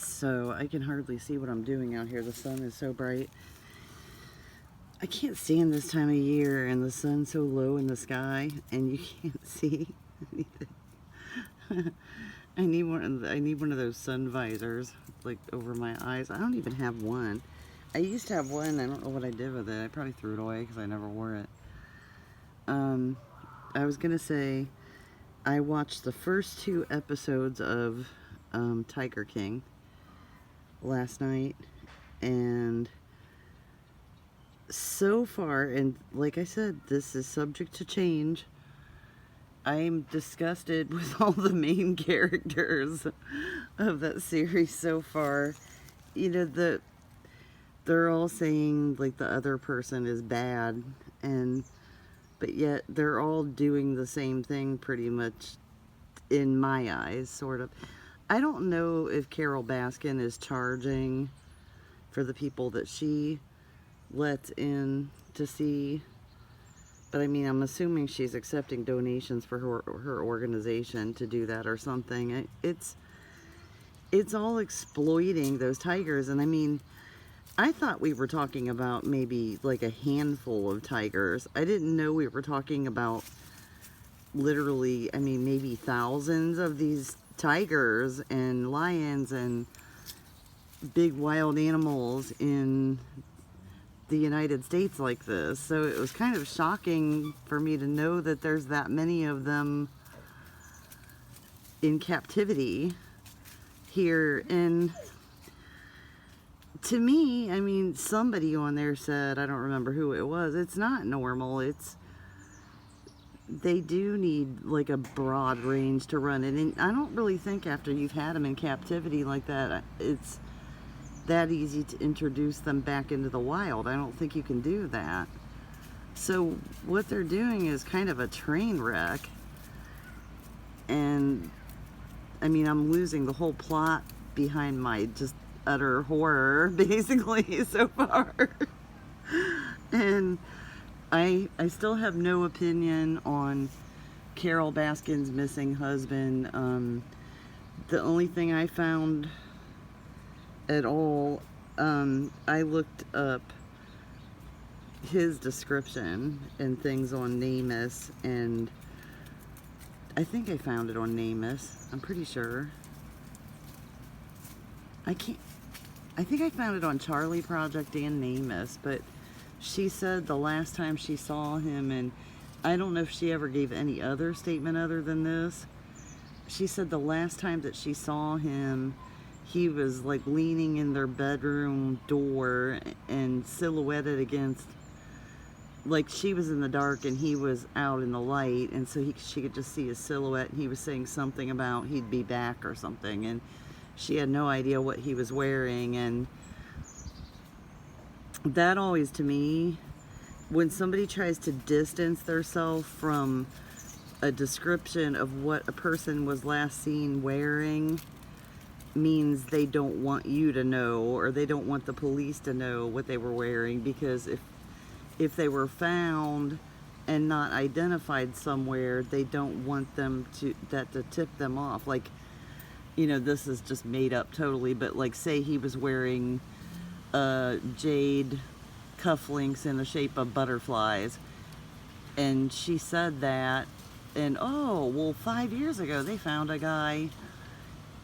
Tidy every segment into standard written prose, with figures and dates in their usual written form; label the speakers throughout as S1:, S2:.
S1: So I can hardly see what I'm doing out here. The sun is so bright. I can't stand this time of year and the sun's so low in the sky and you can't see anything. I need one of those sun visors like over my eyes. I don't even have one. I used to have one. I don't know what I did with it. I probably threw it away because I never wore it. I was gonna say I watched the first 2 episodes of Tiger King last night, and so far, and like I said, this is subject to change, I'm disgusted with all the main characters of that series so far. You know, they're all saying like the other person is bad, but yet they're all doing the same thing pretty much in my eyes, sort of. I don't know if Carol Baskin is charging for the people that she lets in to see, but I mean, I'm assuming she's accepting donations for her organization to do that or something. It's all exploiting those tigers, and I mean, I thought we were talking about maybe like a handful of tigers. I didn't know we were talking about literally, I mean, maybe thousands of these tigers and lions and big wild animals in the United States like this. So it was kind of shocking for me to know that there's that many of them in captivity here. And to me, I mean, somebody on there said, I don't remember who it was, it's not normal. They do need like a broad range to run it. And I don't really think after you've had them in captivity like that, it's that easy to introduce them back into the wild. I don't think you can do that. So what they're doing is kind of a train wreck. And I mean, I'm losing the whole plot behind my just utter horror basically so far. And I still have no opinion on Carol Baskin's missing husband. The only thing I found at all, I looked up his description and things on NamUs, and I think I found it on NamUs. I'm pretty sure. I think I found it on Charlie Project and NamUs, but she said the last time she saw him, and I don't know if she ever gave any other statement other than this, she said the last time that she saw him, he was like leaning in their bedroom door and silhouetted against, like she was in the dark and he was out in the light, and so she could just see his silhouette, and he was saying something about he'd be back or something, and she had no idea what he was wearing. And that always, to me, when somebody tries to distance themselves from a description of what a person was last seen wearing, means they don't want you to know, or they don't want the police to know what they were wearing, because if they were found and not identified somewhere, they don't want them to tip them off. Like, you know, this is just made up totally, but like say he was wearing jade cufflinks in the shape of butterflies, and she said that, and oh well, 5 years ago they found a guy,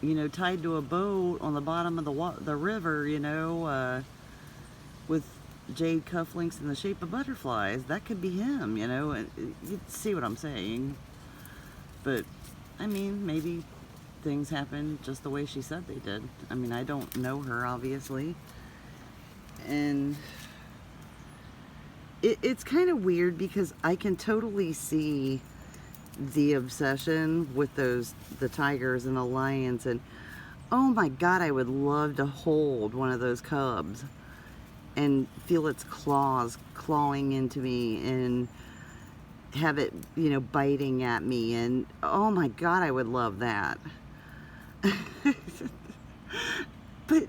S1: you know, tied to a boat on the bottom of the river, you know, with jade cufflinks in the shape of butterflies. That could be him, you know. You see what I'm saying? But I mean, maybe things happen just the way she said they did. I mean, I don't know her, obviously, and it's kind of weird because I can totally see the obsession with the tigers and the lions, and oh my god, I would love to hold one of those cubs and feel its claws clawing into me and have it, you know, biting at me, and oh my god, I would love that. But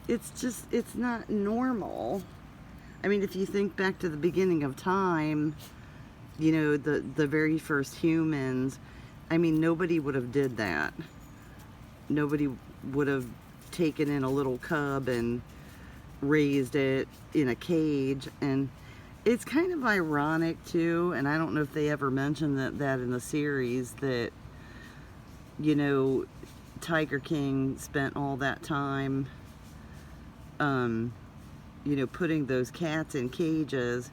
S1: it's not normal. I mean, if you think back to the beginning of time, you know, the very first humans, I mean, nobody would have did that. Nobody would have taken in a little cub and raised it in a cage. And it's kind of ironic too, and I don't know if they ever mentioned that in the series, that, you know, Tiger King spent all that time, you know, putting those cats in cages,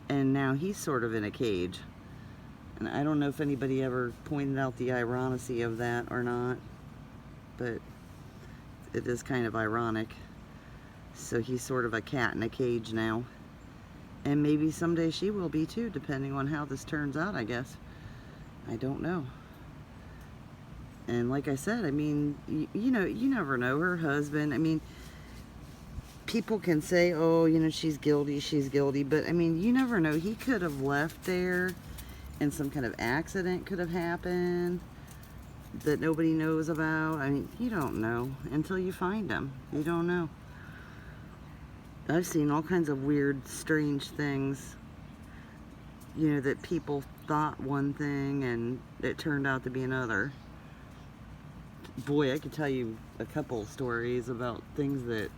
S1: and now he's sort of in a cage. And I don't know if anybody ever pointed out the ironicity of that or not, but it is kind of ironic. So he's sort of a cat in a cage now. And maybe someday she will be too, depending on how this turns out, I guess. I don't know. And like I said, I mean, you know, you never know. Her husband, I mean, people can say, oh, you know, she's guilty, but I mean, you never know. He could have left there and some kind of accident could have happened that nobody knows about. I mean, you don't know until you find him. You don't know. I've seen all kinds of weird, strange things, you know, that people thought one thing and it turned out to be another. Boy, I could tell you a couple stories about things that,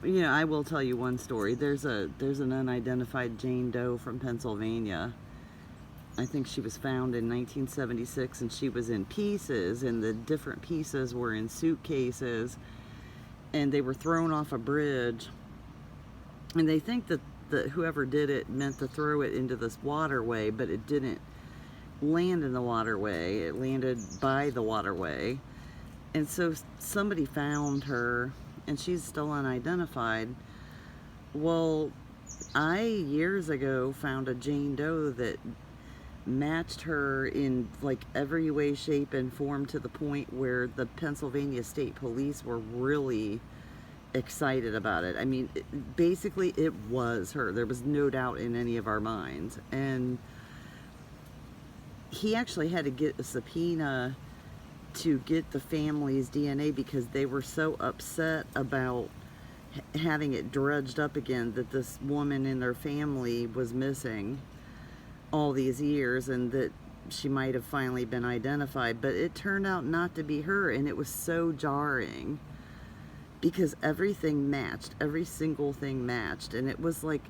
S1: you know, I will tell you one story. There's an unidentified Jane Doe from Pennsylvania. I think she was found in 1976, and she was in pieces, and the different pieces were in suitcases, and they were thrown off a bridge. And they think that whoever did it meant to throw it into this waterway, but it didn't land in the waterway. It landed by the waterway. And so somebody found her, and she's still unidentified. Well, I years ago found a Jane Doe that matched her in like every way, shape, and form, to the point where the Pennsylvania State Police were really excited about it. I mean, basically it was her. There was no doubt in any of our minds. And he actually had to get a subpoena to get the family's DNA because they were so upset about having it dredged up again that this woman in their family was missing all these years, and that she might have finally been identified. But it turned out not to be her, and it was so jarring because everything matched. Every single thing matched, and it was like,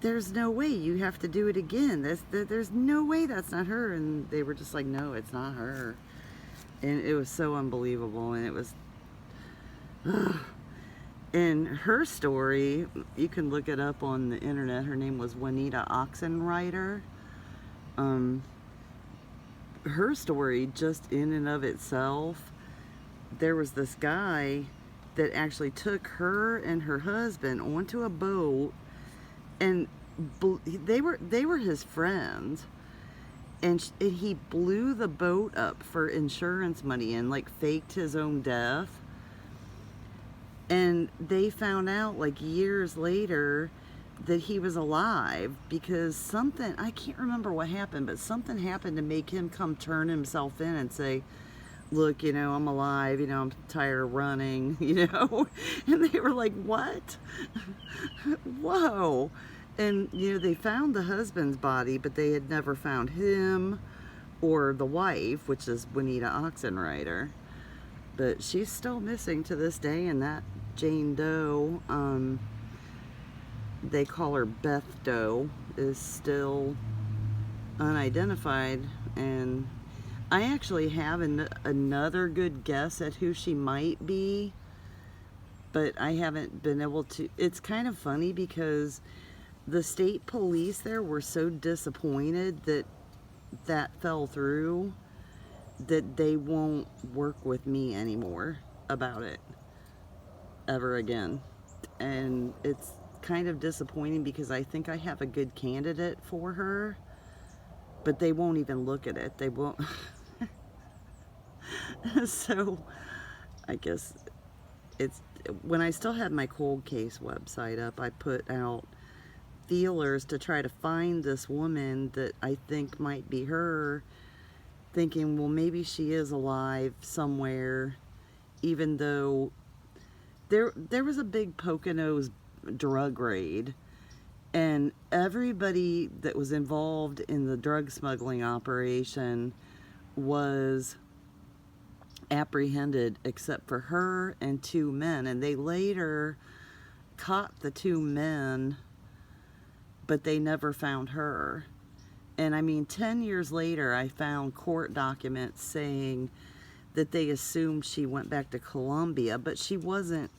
S1: there's no way, you have to do it again. There's no way that's not her. And they were just like, no, it's not her. And it was so unbelievable. And it was, and her story, you can look it up on the internet. Her name was Juanita Oxenreiter. Her story, just in and of itself, there was this guy that actually took her and her husband onto a boat, and they were his friends, and he blew the boat up for insurance money and like faked his own death. And they found out like years later that he was alive because something, I can't remember what happened, but something happened to make him come turn himself in and say, look, you know, I'm alive, you know, I'm tired of running, you know. And they were like, what? Whoa. And, you know, they found the husband's body, but they had never found him or the wife, which is Juanita Oxenreiter. But she's still missing to this day, and that Jane Doe, they call her Beth Doe, is still unidentified. And I actually have another good guess at who she might be, but I haven't been able to. It's kind of funny because the state police there were so disappointed that that fell through that they won't work with me anymore about it ever again. And it's kind of disappointing because I think I have a good candidate for her, but they won't even look at it. They won't. So I guess it's, when I still had my cold case website up, I put out feelers to try to find this woman that I think might be her, thinking, well, maybe she is alive somewhere, even though there was a big Poconos drug raid, and everybody that was involved in the drug smuggling operation was apprehended except for her and 2 men. And they later caught the 2 men, but they never found her. And I mean, 10 years later, I found court documents saying that they assumed she went back to Colombia, but she wasn't.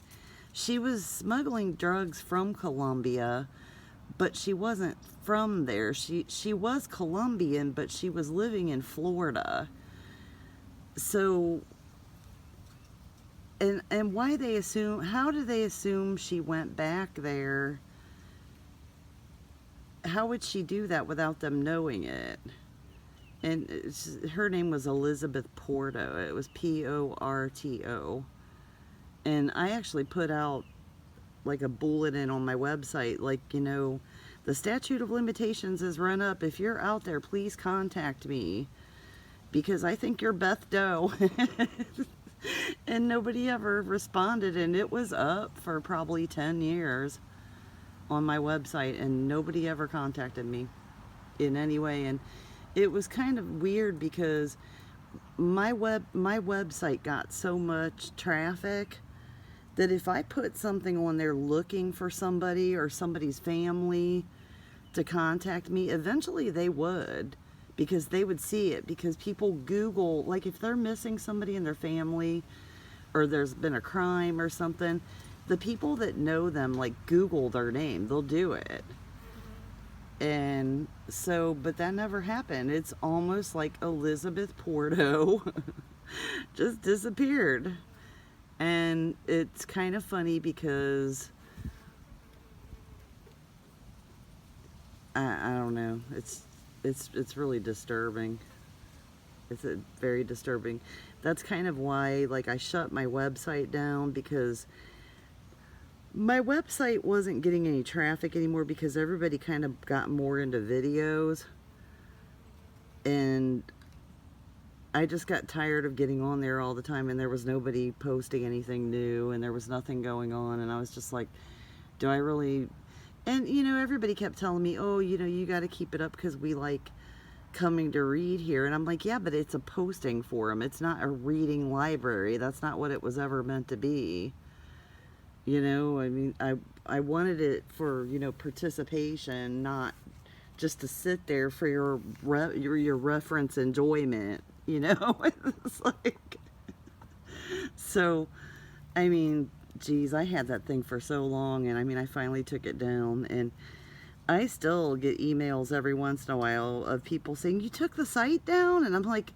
S1: She was smuggling drugs from Colombia, but she wasn't from there. She was Colombian, but she was living in Florida. So, and why they assume, how do they assume she went back there? How would she do that without them knowing it? And her name was Elizabeth Porto. It was Porto. And I actually put out like a bulletin on my website, like, you know, the statute of limitations is run up. If you're out there, please contact me, because I think you're Beth Doe. And nobody ever responded, and it was up for probably 10 years on my website, and nobody ever contacted me in any way. And it was kind of weird because my website got so much traffic that if I put something on there looking for somebody or somebody's family to contact me, eventually they would, because they would see it, because people Google, like if they're missing somebody in their family or there's been a crime or something, the people that know them like Google their name, they'll do it. And so, but that never happened. It's almost like Elizabeth Porto just disappeared. And it's kind of funny because I don't know. It's really disturbing. It's very disturbing. That's kind of why, like, I shut my website down, because my website wasn't getting any traffic anymore, because everybody kind of got more into videos, and I just got tired of getting on there all the time, and there was nobody posting anything new, and there was nothing going on, and I was just like, do I really? And, you know, everybody kept telling me, oh, you know, you got to keep it up because we like coming to read here. And I'm like, yeah, but it's a posting forum. It's not a reading library. That's not what it was ever meant to be. You know, I mean, I wanted it for, you know, participation, not just to sit there for your reference enjoyment, you know. It's like, so, I mean, geez, I had that thing for so long, and I mean, I finally took it down, and I still get emails every once in a while of people saying, you took the site down? And I'm like,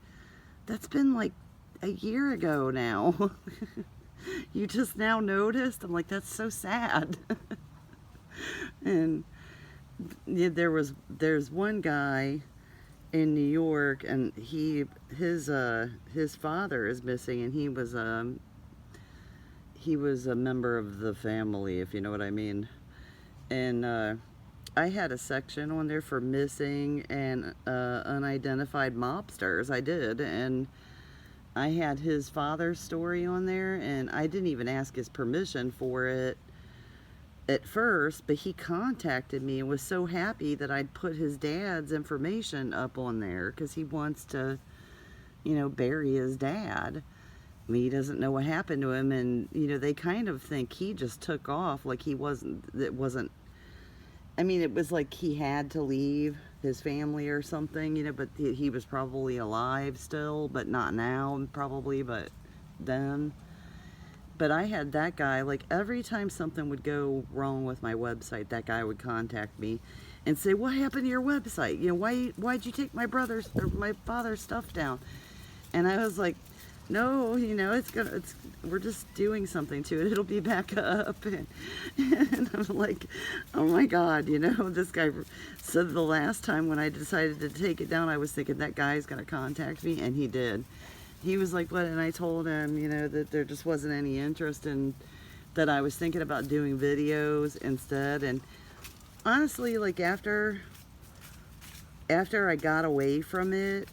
S1: that's been like a year ago now. You just now noticed? I'm like, that's so sad. And yeah, there's one guy in New York, and his father is missing, and he was a member of the family, if you know what I mean. And I had a section on there for missing and unidentified mobsters. I did, and I had his father's story on there, and I didn't even ask his permission for it at first, but he contacted me and was so happy that I'd put his dad's information up on there, because he wants to, you know, bury his dad. I mean, he doesn't know what happened to him, and, you know, they kind of think he just took off, like he wasn't, I mean, it was like he had to leave his family or something, you know, but he was probably alive still, but not now, probably, but then. But I had that guy, like, every time something would go wrong with my website, that guy would contact me and say, what happened to your website? You know, why'd you take my father's stuff down? And I was like, no, you know, we're just doing something to it. It'll be back up. And I'm like, oh my God, you know, this guy said the last time when I decided to take it down, I was thinking that guy's going to contact me, and he did. He was like, what? And I told him, you know, that there just wasn't any interest in, that I was thinking about doing videos instead. And honestly, like after I got away from it,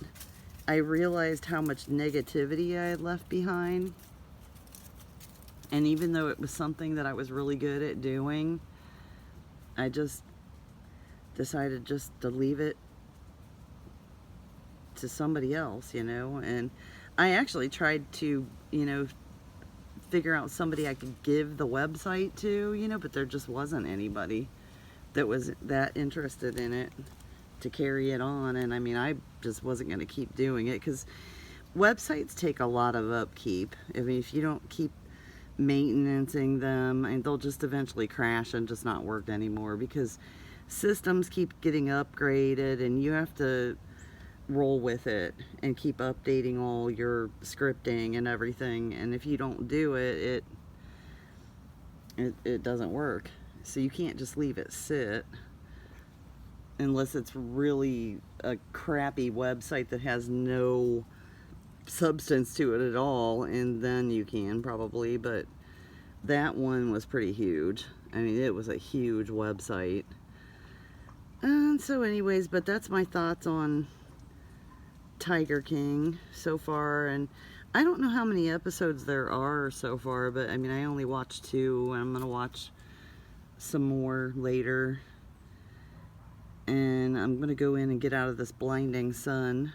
S1: I realized how much negativity I had left behind. And even though it was something that I was really good at doing, I just decided just to leave it to somebody else, you know. And I actually tried to, you know, figure out somebody I could give the website to, you know, but there just wasn't anybody that was that interested in it to carry it on. And I mean, I just wasn't going to keep doing it because websites take a lot of upkeep. I mean, if you don't keep maintaining them, and they'll just eventually crash and just not work anymore because systems keep getting upgraded and you have to roll with it and keep updating all your scripting and everything. And if you don't do it, it doesn't work. So you can't just leave it sit unless it's really a crappy website that has no substance to it at all, and then you can probably. But that one was pretty huge. I mean, it was a huge website. And so anyways, but that's my thoughts on Tiger King so far. And I don't know how many episodes there are so far, but I mean, I only watched 2, and I'm gonna watch some more later. And I'm gonna go in and get out of this blinding sun